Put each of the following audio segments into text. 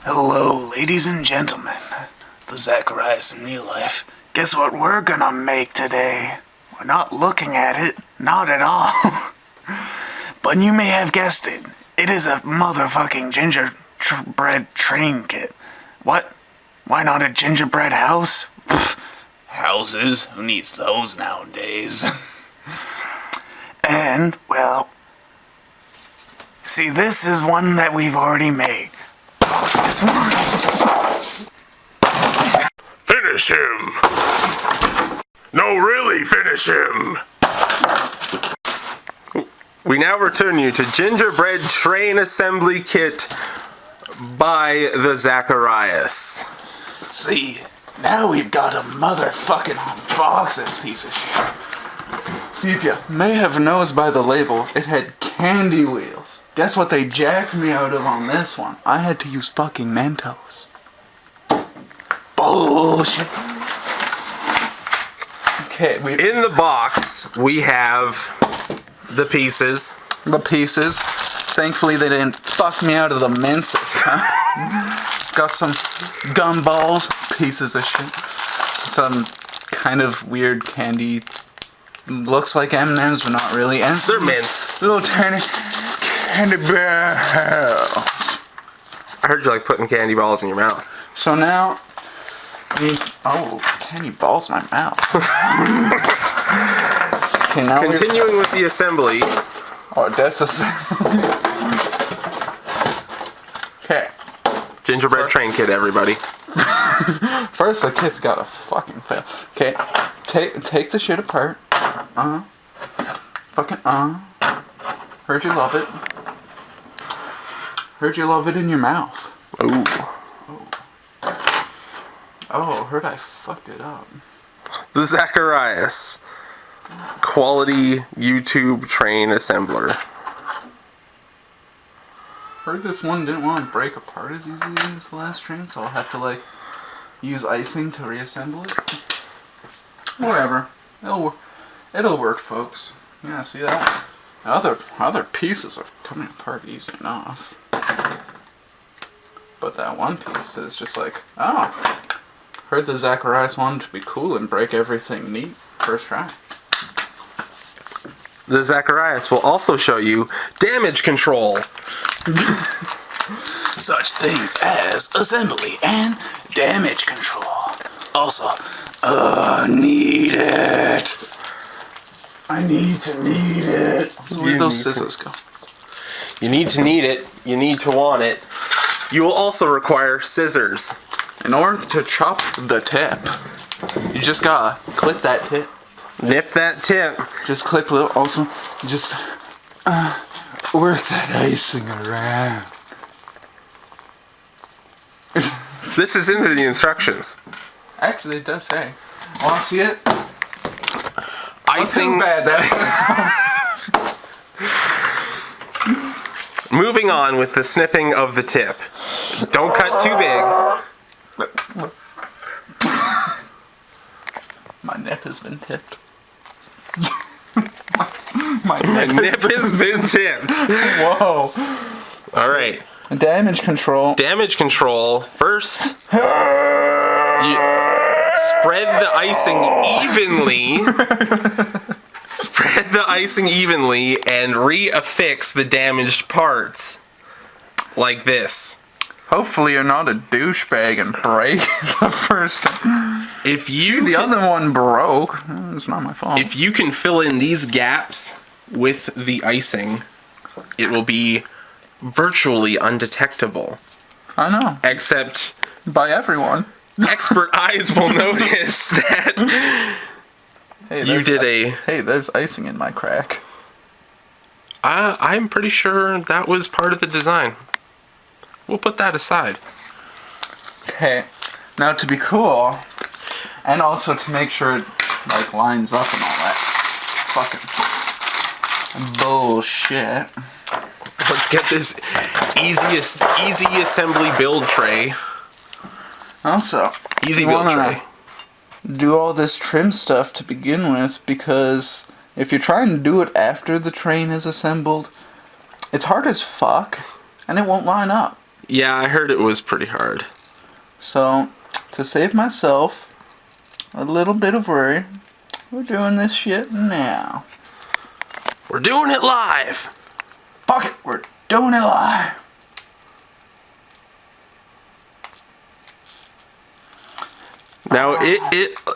Hello, ladies and gentlemen. TheZachorios in real life. Guess what we're gonna make today? We're not looking at it. Not at all. But you may have guessed it. It is a motherfucking gingerbread train kit. What? Why not a gingerbread house? Pfft, houses? Who needs those nowadays? And, well... See, this is one that we've already made. This one. Finish him! No, really, finish him! We now return you to Gingerbread Train Assembly Kit by TheZachorios. See, now we've got a motherfucking box, this piece of shit. See, if you may have noticed by the label, it had candy wheels. Guess what they jacked me out of on this one? I had to use fucking Mentos. Bullshit. Okay, in the box, we have the pieces. The pieces. Thankfully, they didn't fuck me out of the minces, huh? Got some gumballs, pieces of shit. Some kind of weird candy. Looks like M&M's, but not really. And they're mints. Little tiny candy balls. I heard you like putting candy balls in your mouth. So now, candy balls in my mouth. Okay, now continuing with the assembly. Oh, that's assembly. Okay. Gingerbread train kit, everybody. First, the kit's gotta fucking fail. Okay, take the shit apart. Heard you love it. Heard you love it in your mouth. Ooh. Oh, heard I fucked it up. TheZachorios. Quality YouTube train assembler. Heard this one didn't want to break apart as easily as the last train, so I'll have to, use icing to reassemble it. Whatever. It'll work, folks. Yeah, see that? Other pieces are coming apart easy enough. But that one piece is just like, oh. Heard TheZachorios wanted to be cool and break everything neat first try. TheZachorios will also show you damage control. Such things as assembly and damage control. Also, need it. I need it. So where'd those scissors go? You need to need it. You need to want it. You will also require scissors. In order to chop the tip, you just gotta clip that tip. Nip that tip. Just clip little. Also, just work that icing around. This is in the instructions. Actually, it does say. Want to see it? Icing. Bad, Moving on with the snipping of the tip. Don't cut too big. My nip has been tipped. My nip has been tipped. Whoa. Alright. Damage control. Damage control. First, you spread the icing evenly. Spread the icing evenly and reaffix the damaged parts. Like this. Hopefully you're not a douchebag and break the first one. The other one broke. It's not my fault. If you can fill in these gaps with the icing, it will be virtually undetectable. I know. Except by everyone. Expert eyes will notice that Hey, there's icing in my crack. I'm pretty sure that was part of the design. We'll put that aside. Okay. Now to be cool, and also to make sure it lines up and all that fucking bullshit. Let's get this easy assembly build tray. Also, easy build tray. Do all this trim stuff to begin with, because if you're trying to do it after the train is assembled, it's hard as fuck, and it won't line up. Yeah, I heard it was pretty hard. So, to save myself a little bit of worry, we're doing this shit now. We're doing it live! Fuck it, we're doing it live. Now,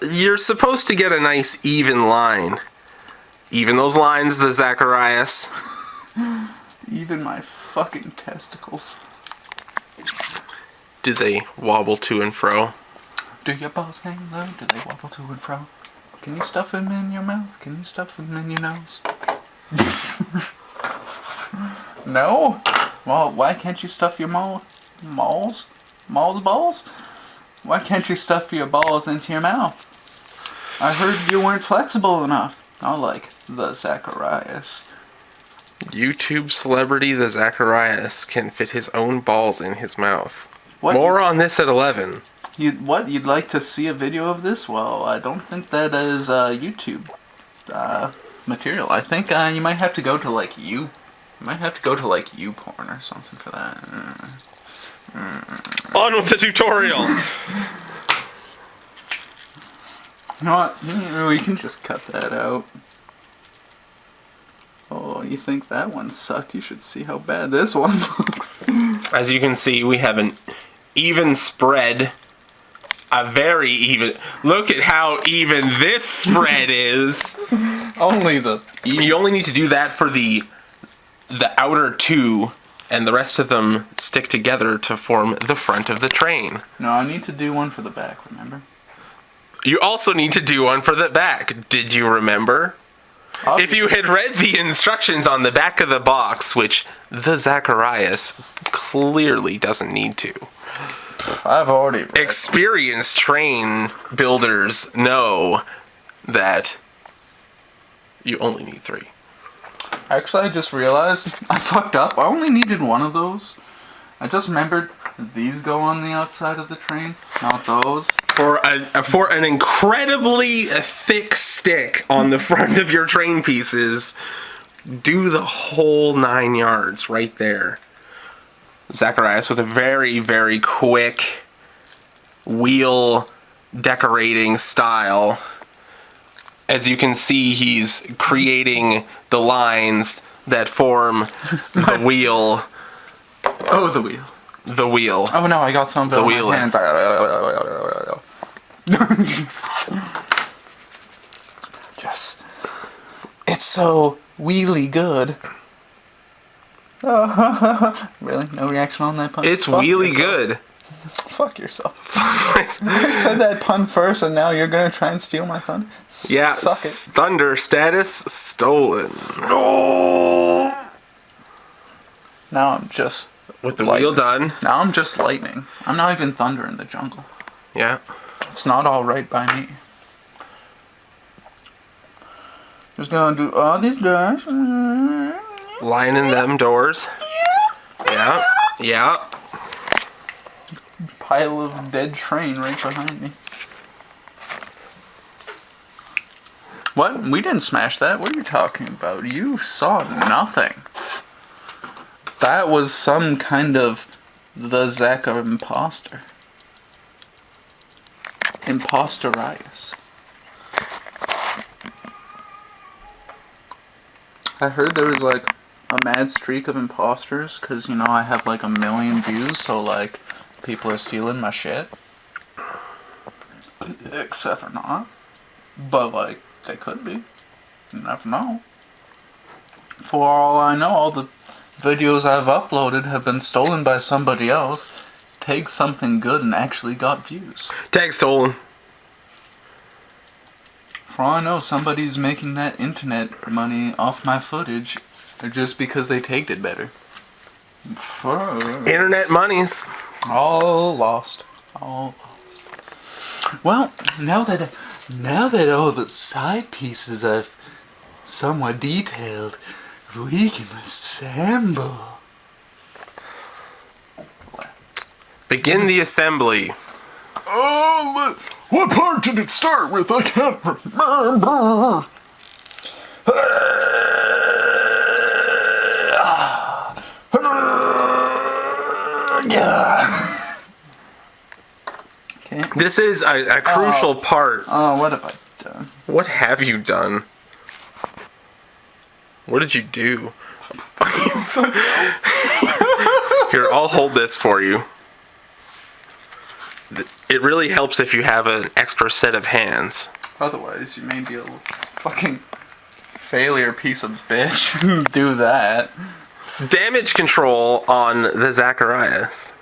you're supposed to get a nice even line. Even those lines, TheZachorios. Even my fucking testicles. Do they wobble to and fro? Do your balls hang low? Do they wobble to and fro? Can you stuff them in your mouth? Can you stuff them in your nose? No? Well, why can't you stuff your balls? Why can't you stuff your balls into your mouth? I heard you weren't flexible enough. Not like TheZachorios. YouTube celebrity TheZachorios can fit his own balls in his mouth. What? More on this at 11. You'd like to see a video of this? Well, I don't think that is YouTube material. I think you might have to go to like you might have to go to like YouPorn or something for that. On with the tutorial. You know what? We can just cut that out. Oh, you think that one sucked? You should see how bad this one looks. As you can see, we have an even spread. A very even. Look at how even this spread is. You only need to do that for the outer two, and the rest of them stick together to form the front of the train. No, I need to do one for the back, remember? You also need to do one for the back. Did you remember? If you had read the instructions on the back of the box, which TheZachorios clearly doesn't need to. I've already read. Experienced train builders know that you only need 3. Actually, I just realized I fucked up. I only needed one of those. I just remembered these go on the outside of the train, not those. For an incredibly thick stick on the front of your train pieces, do the whole 9 yards right there. Zacharias with a very, very quick wheel decorating style. As you can see, he's creating the lines that form the wheel. Oh, the wheel. The wheel. Oh no, I got some The on wheel. my hands. Just, it's so wheely good. Really? No reaction on that pun? It's Fuck really yourself. good. Fuck yourself. I said that pun first, and now you're gonna try and steal my thunder? Yeah, Suck it. thunder status stolen. No. Now I'm just With the lightning. wheel done. Now I'm just lightning. I'm not even thunder in the jungle. Yeah. It's not all right by me. Just gonna do all these doors. Lining them doors. Yeah. Yeah. Pile of dead train right behind me. What? We didn't smash that. What are you talking about? You saw nothing. That was some kind of TheZach imposter. Imposteritis. I heard there was like a mad streak of imposters because, you know, I have like 1 million views, so like people are stealing my shit. Except for not. But like, they could be. You never know. For all I know, all the videos I've uploaded have been stolen by somebody else. Take something good and actually got views. Tag stolen. For all I know, somebody's making that internet money off my footage just because they tagged it better. Internet monies. All lost. All lost. Well, now that all the side pieces are somewhat detailed, we can assemble. Begin the assembly. Oh, what part did it start with? I can't remember. Okay. This is a crucial part. Oh, what have I done? What have you done? What did you do? Here, I'll hold this for you. It really helps if you have an extra set of hands. Otherwise, you may be a fucking failure piece of bitch. Do that. Damage control on the Zachorias.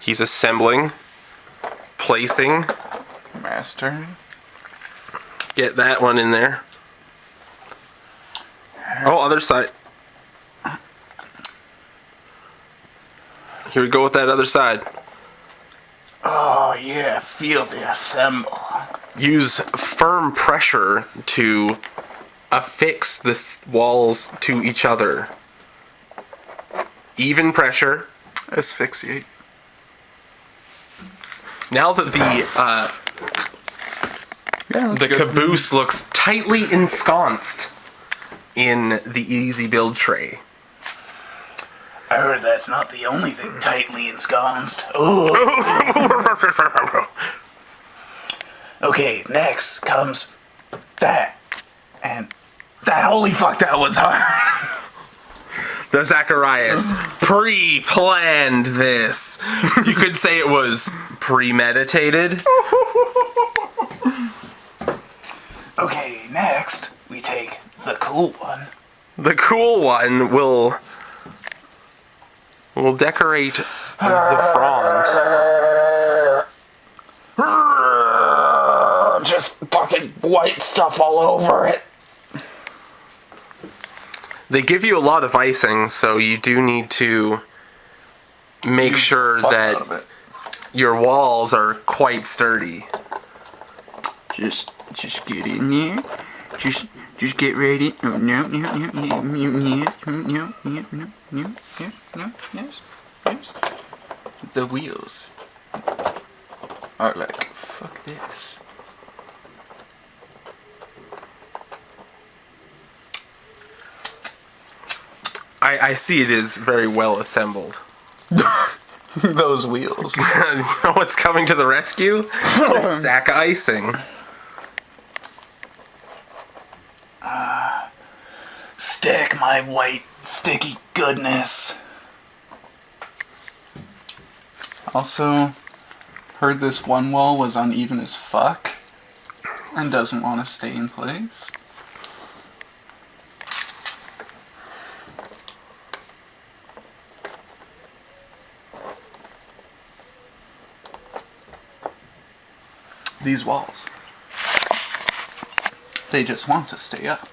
He's assembling, placing. Master. Get that one in there. Oh, other side. Here we go with that other side. Oh, yeah, feel the assemble. Use firm pressure to affix the walls to each other. Even pressure. Asphyxiate. Now that the caboose looks tightly ensconced in the easy build tray. I heard that's not the only thing tightly ensconced. Ooh. Okay, next comes that. And that, holy fuck, that was hard. The Zachorias pre-planned this. You could say it was premeditated. Okay, next we take the cool one. The cool one will decorate the front. Just fucking white stuff all over it. They give you a lot of icing, so you do need to make sure that your walls are quite sturdy. Just get in there. Just get ready. Oh, no, yes, yes. The wheels are like, fuck this. I see it is very well assembled. Those wheels. You know what's coming to the rescue? A sack of icing. Stick my white, sticky goodness. Also, heard this one wall was uneven as fuck and doesn't want to stay in place. These walls, they just want to stay up.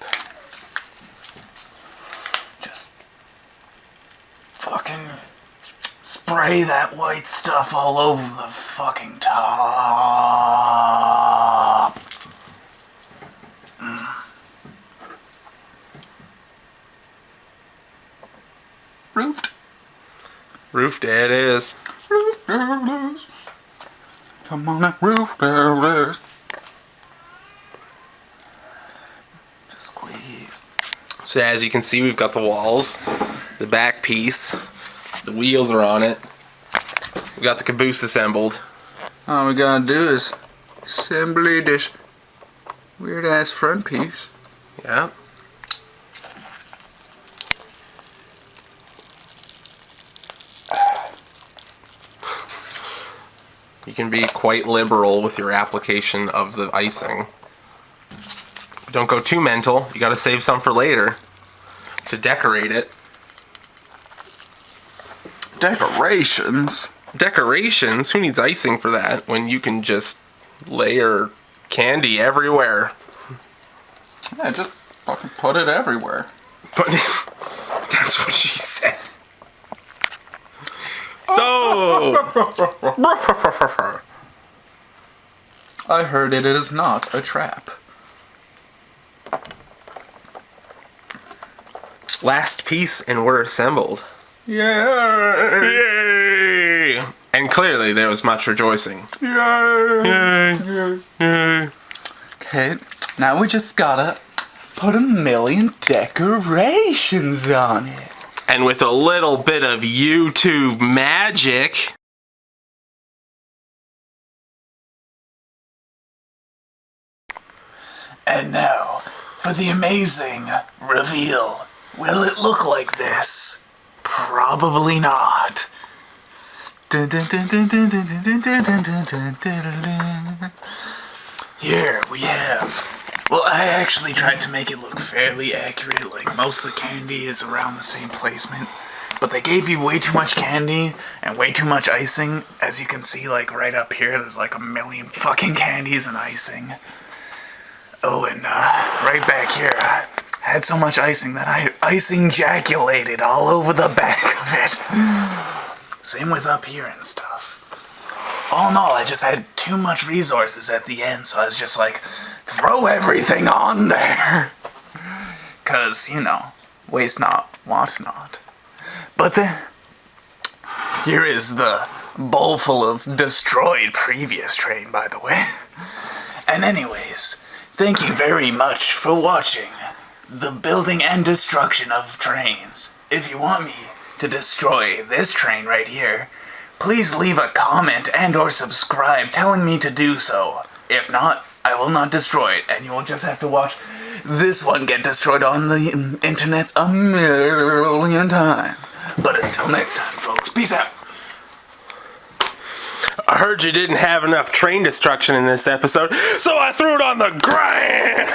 Just fucking spray that white stuff all over the fucking top. Roofed. Roofed it is. Roof builders. Come on up, roof builders. Just squeeze. So as you can see, we've got the walls, the back piece, the wheels are on it. We got the caboose assembled. All we gotta do is assembly this weird ass front piece. Yeah. You can be quite liberal with your application of the icing. Don't go too mental. You gotta save some for later to decorate it. Decorations? Decorations? Who needs icing for that when you can just layer candy everywhere? Yeah, just fucking put it everywhere. But that's what she said. Oh! I heard it is not a trap. Last piece and we're assembled. Yay! Yay! And clearly there was much rejoicing. Yay! Yay! Okay, now we just gotta put 1,000,000 decorations on it. And with a little bit of YouTube magic, And now, for the amazing reveal. Will it look like this? Probably not. Here we have... Well, I actually tried to make it look fairly accurate, like most of the candy is around the same placement. But they gave you way too much candy and way too much icing. As you can see, like right up here, there's like a million fucking candies and icing. Oh, and right back here, I had so much icing that I icing-jaculated all over the back of it. Same with up here and stuff. All in all, I just had too much resources at the end, so I was just like, throw everything on there. 'Cause, you know, waste not, want not. But then, here is the bowl full of destroyed previous train, by the way. And anyways, thank you very much for watching the building and destruction of trains. If you want me to destroy this train right here, please leave a comment and or subscribe telling me to do so. If not, I will not destroy it, and you will just have to watch this one get destroyed on the internet a million times. But until next time, folks, peace out. I heard you didn't have enough train destruction in this episode, so I threw it on the ground.